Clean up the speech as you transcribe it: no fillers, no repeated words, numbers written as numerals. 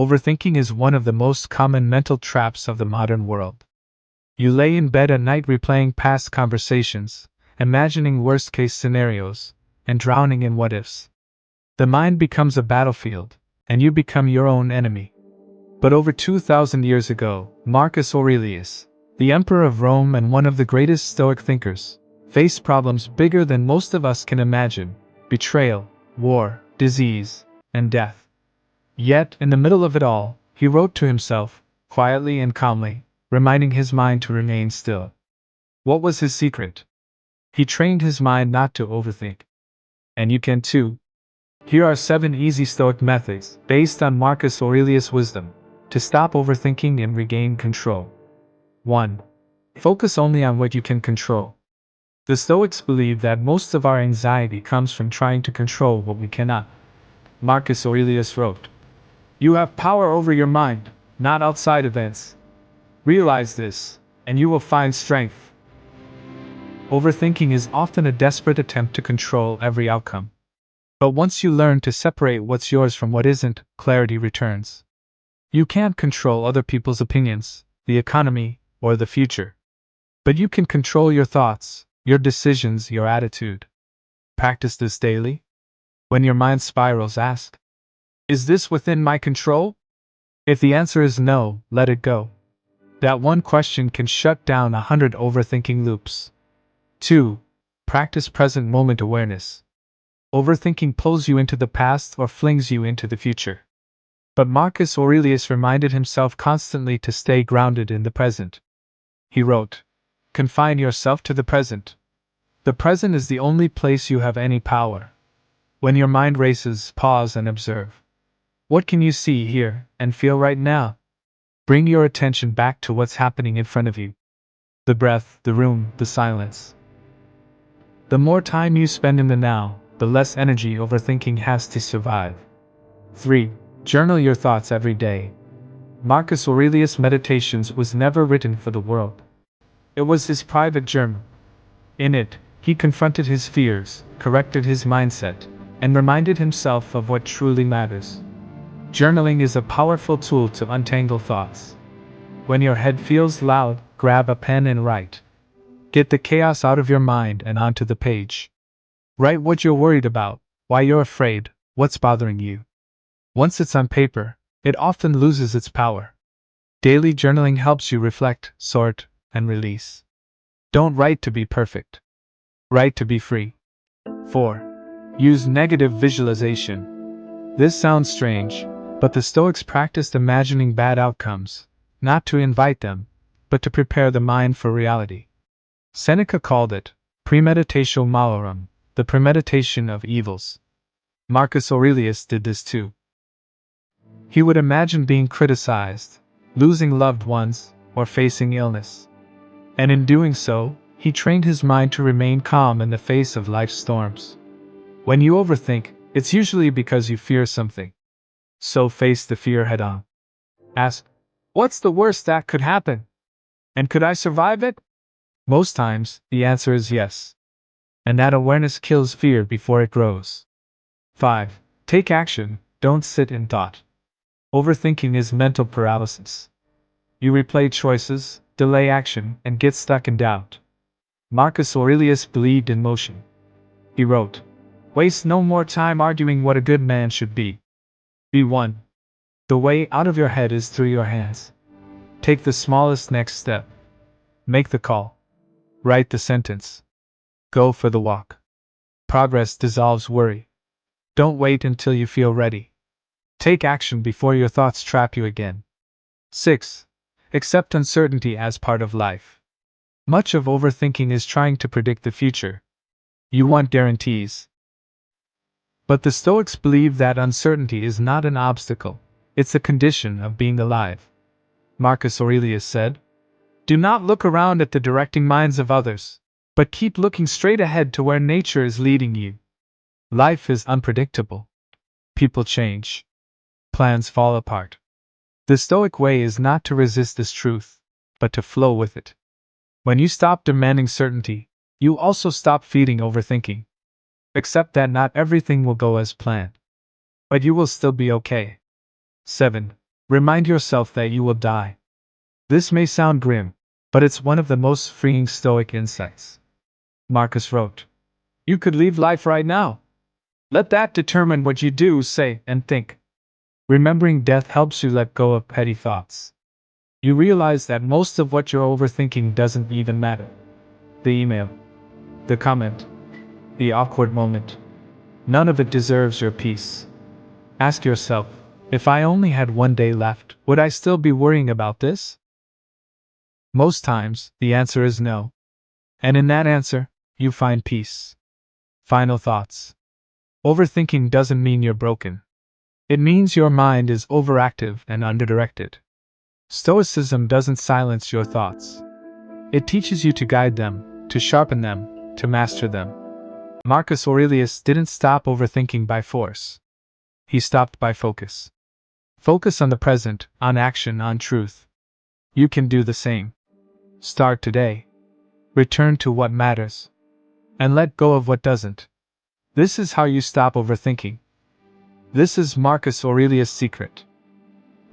Overthinking is one of the most common mental traps of the modern world. You lay in bed at night replaying past conversations, imagining worst-case scenarios, and drowning in what-ifs. The mind becomes a battlefield, and you become your own enemy. But over 2,000 years ago, Marcus Aurelius, the emperor of Rome and one of the greatest Stoic thinkers, faced problems bigger than most of us can imagine: betrayal, war, disease, and death. Yet, in the middle of it all, he wrote to himself, quietly and calmly, reminding his mind to remain still. What was his secret? He trained his mind not to overthink. And you can too. Here are 7 easy Stoic methods, based on Marcus Aurelius' wisdom, to stop overthinking and regain control. 1. Focus only on what you can control. The Stoics believe that most of our anxiety comes from trying to control what we cannot. Marcus Aurelius wrote, "You have power over your mind, not outside events. Realize this, and you will find strength." Overthinking is often a desperate attempt to control every outcome. But once you learn to separate what's yours from what isn't, clarity returns. You can't control other people's opinions, the economy, or the future. But you can control your thoughts, your decisions, your attitude. Practice this daily. When your mind spirals, ask, "Is this within my control?" If the answer is no, let it go. That one question can shut down 100 overthinking loops. 2. Practice present moment awareness. Overthinking pulls you into the past or flings you into the future. But Marcus Aurelius reminded himself constantly to stay grounded in the present. He wrote, "Confine yourself to the present. The present is the only place you have any power." When your mind races, pause and observe. What can you see, hear, and feel right now? Bring your attention back to what's happening in front of you. The breath, the room, the silence. The more time you spend in the now, the less energy overthinking has to survive. 3. Journal your thoughts every day. Marcus Aurelius' Meditations was never written for the world. It was his private journal. In it, he confronted his fears, corrected his mindset, and reminded himself of what truly matters. Journaling is a powerful tool to untangle thoughts. When your head feels loud, grab a pen and write. Get the chaos out of your mind and onto the page. Write what you're worried about, why you're afraid, what's bothering you. Once it's on paper, it often loses its power. Daily journaling helps you reflect, sort, and release. Don't write to be perfect. Write to be free. 4. Use negative visualization. This sounds strange, but the Stoics practiced imagining bad outcomes, not to invite them, but to prepare the mind for reality. Seneca called it premeditatio malorum, the premeditation of evils. Marcus Aurelius did this too. He would imagine being criticized, losing loved ones, or facing illness. And in doing so, he trained his mind to remain calm in the face of life's storms. When you overthink, it's usually because you fear something. So face the fear head on. Ask, "What's the worst that could happen? And could I survive it?" Most times, the answer is yes. And that awareness kills fear before it grows. 5. Take action, don't sit in thought. Overthinking is mental paralysis. You replay choices, delay action, and get stuck in doubt. Marcus Aurelius believed in motion. He wrote, "Waste no more time arguing what a good man should be. Be one. The way out of your head is through your hands. Take the smallest next step. Make the call. Write the sentence. Go for the walk. Progress dissolves worry. Don't wait until you feel ready. Take action before your thoughts trap you again." 6. Accept uncertainty as part of life. Much of overthinking is trying to predict the future. You want guarantees. But the Stoics believe that uncertainty is not an obstacle, it's a condition of being alive. Marcus Aurelius said, "Do not look around at the directing minds of others, but keep looking straight ahead to where nature is leading you." Life is unpredictable. People change. Plans fall apart. The Stoic way is not to resist this truth, but to flow with it. When you stop demanding certainty, you also stop feeding overthinking. Accept that not everything will go as planned. But you will still be okay. 7. Remind yourself that you will die. This may sound grim, but it's one of the most freeing Stoic insights. Marcus wrote, "You could leave life right now. Let that determine what you do, say, and think." Remembering death helps you let go of petty thoughts. You realize that most of what you're overthinking doesn't even matter. The email, the comment, the awkward moment. None of it deserves your peace. Ask yourself, if I only had one day left, would I still be worrying about this? Most times, the answer is no. And in that answer, you find peace. Final thoughts. Overthinking doesn't mean you're broken. It means your mind is overactive and underdirected. Stoicism doesn't silence your thoughts. It teaches you to guide them, to sharpen them, to master them. Marcus Aurelius didn't stop overthinking by force. He stopped by focus. Focus on the present, on action, on truth. You can do the same. Start today. Return to what matters. And let go of what doesn't. This is how you stop overthinking. This is Marcus Aurelius' secret.